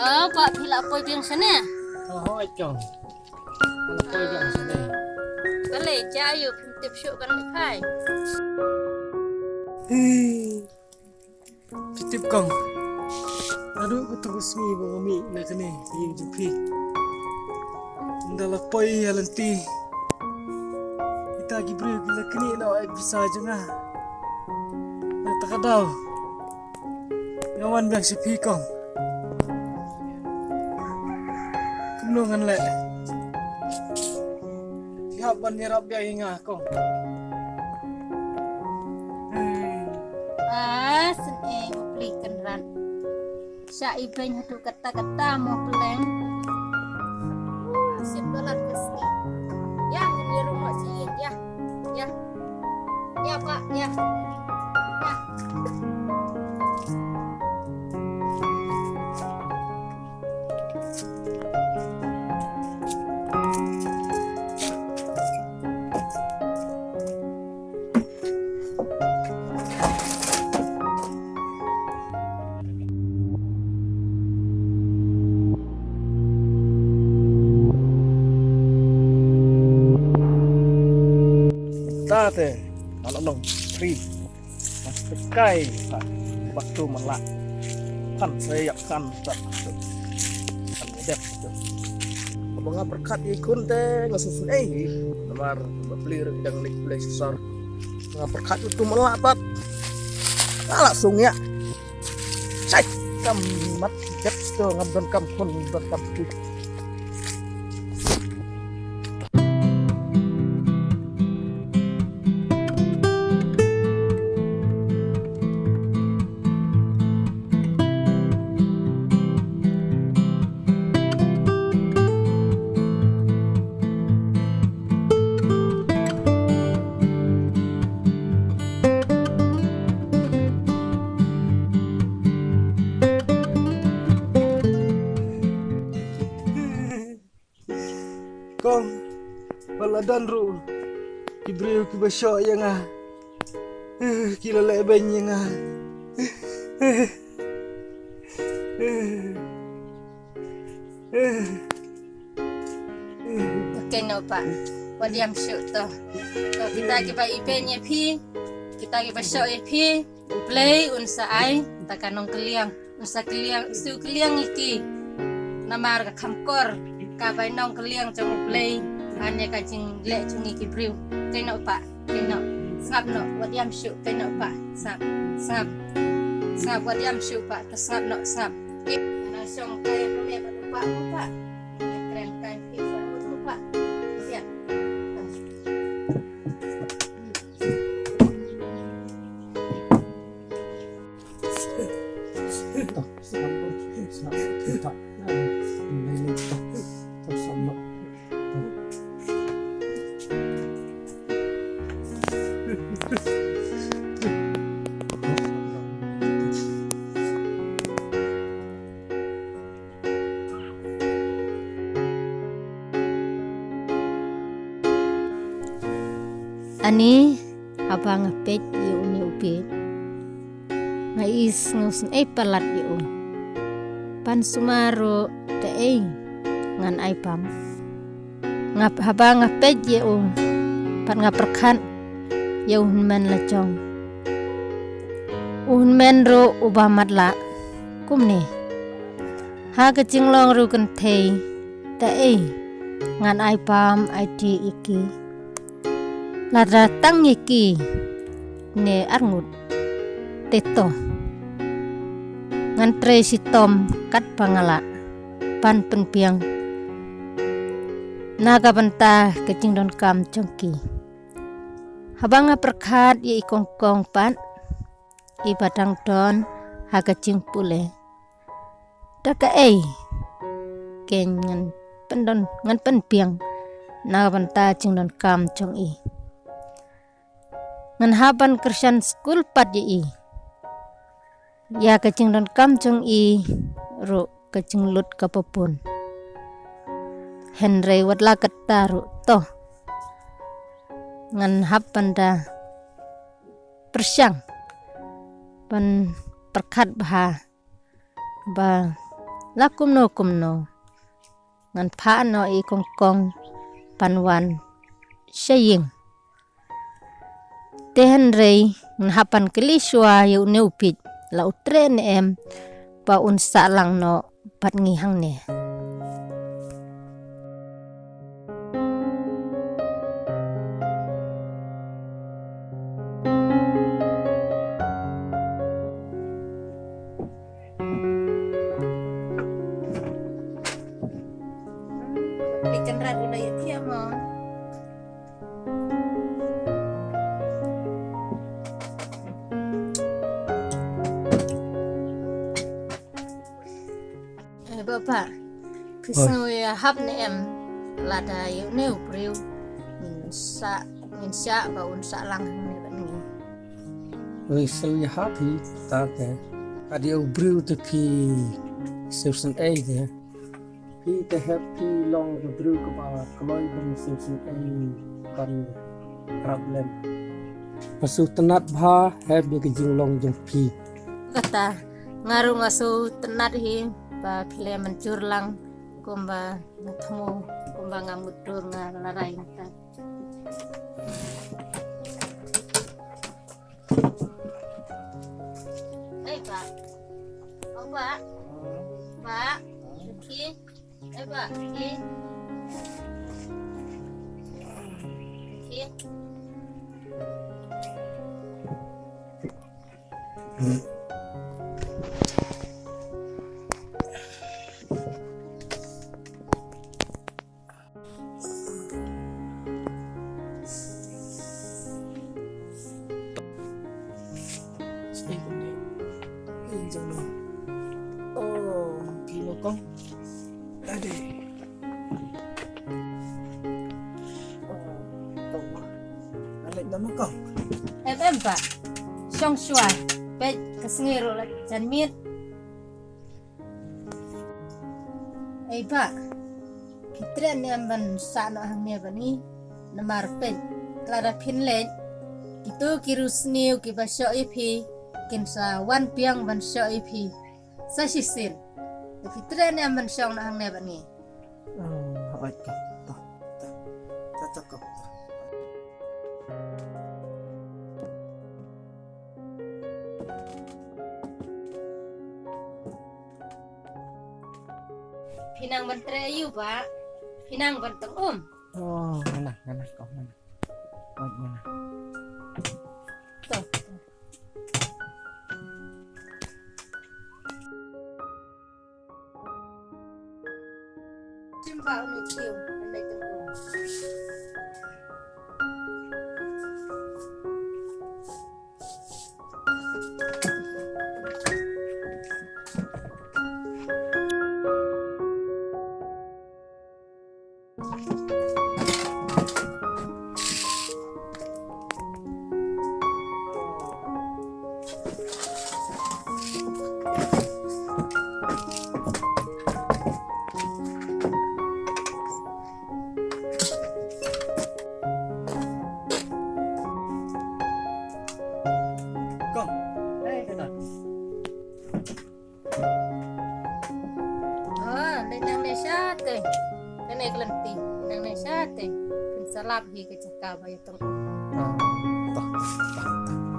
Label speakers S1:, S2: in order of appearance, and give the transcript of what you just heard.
S1: Pak pila poi biang sana.
S2: Hoi chong. Kalau kau yang sini.
S1: Kale jayu tip syuk kan kai.
S2: Titip kong. Aduh, betul resmi bang nak kene yang jupi. Ndalah poi halanti. Kita lagi beri kita kene nak bisa aja ngah. Nak tak ada. Ngawan bang sepi kong. Nungan le. Siap nyerap dia ingat kong.
S1: Sen mau beli kenran. Syai banyak tu kata-kata mau peleng. Sip belat kesini. Ya, di rumah sih ya. Ya. Ya, Pak, ya. Ya.
S2: Tate, anak free, mas tekai, waktu melak, kan saya kan tak, kan ngedep tu. Abang berkat ikun teh ngasusun nomor beli rendang nik beli susar, berkat itu melak bat, langsung ya, saya kamat jep tu ngabdan kampun berkampung. Kong, baladan ru, kibriu kibasyo yang kilala eben yang
S1: Okey no Pak. Wadiam syuk tu. Kita kiba ibenye pi, kita kiba syuk pi, play unsa ai takanong keliang, unsa keliang, su keliang iki. Namar ka kamkor. Kabai nong keliang jong play hanya kacing lek cungi kibriu kena Pak kena sangap no wadiam syuk kena Pak sangap wadiam syuk Pak sangap no sangap na syong kaya kami Pak keren kan itu Pak siap ani abang ngepet yu ni upit ngais ngusun palat yu pan sumaro te ngan ai pam ngap habang ngepet yu pan ngaperkan yu men lacong men ro ubamat la kumne ha kecing long ru kan te ngan ai pam ai ti iki la datang iki ne arngut teto ngan tre si tom kat pangala pan penpiang naga banta kecing don kam congki habanga perkat ye ikongkong pan i badang don ha kecing pule daka ken ngan pendon ngan penpiang naga banta cing don kam cong i ngan haban Christian school pat i ya kecing don kam jong i ro kecing lut kapapun Henry wadla ketaru toh ngan haban da persyang pan perkat bah ba la kumno ngan pha no I kong panwan shaying tehen rei hapan keliswa yu neupit la utren em pa unsa lang no pat ngihang ne. Ikan radu na yun siya mo. Bapak, kisah ya hab ne em lada yuk neu priu min sa baun sa lang ne bani.
S3: We so you happy that adi brew to pi season 8 there. Pi the happy long the brew ko ba kaloi bang season 8 kan problem. Pasu tenat bha have the jing long jong pi.
S1: Kata ngaru ngasu tenat hi ba pile mencur lang kumba ngtemu kumba ngamudur ngalarai ta. Pak. Oh, Pak. Pak. Ki. Pak. Ki. Ki.
S3: Oh, kilo kong. Ade. Oh, tama. Balik naman kong.
S1: Em Pak. Song Shua. Pe kasngero la janmit. Ei Pak. Kitren em ban sa no hang ne bani namar pe klara pinlet. Itu kirusniu ki basyo ipi kinsa wan piang ban syo ipi. Sa sisil. Kitren em ban syong no hang ne bani.
S3: Baik kong. Ta kong.
S1: Pinang bantre ayu Pak. Pinang banteng
S3: Oh, mana kong mana. Baik mana.
S1: Tuh. Simpau ni kiu andai tengku.
S3: Kong. Kata.
S1: Nang ne syate. Kene kelenti. Nang ne syate. Kun salap hi ke cakap ayo tong.
S3: Ta.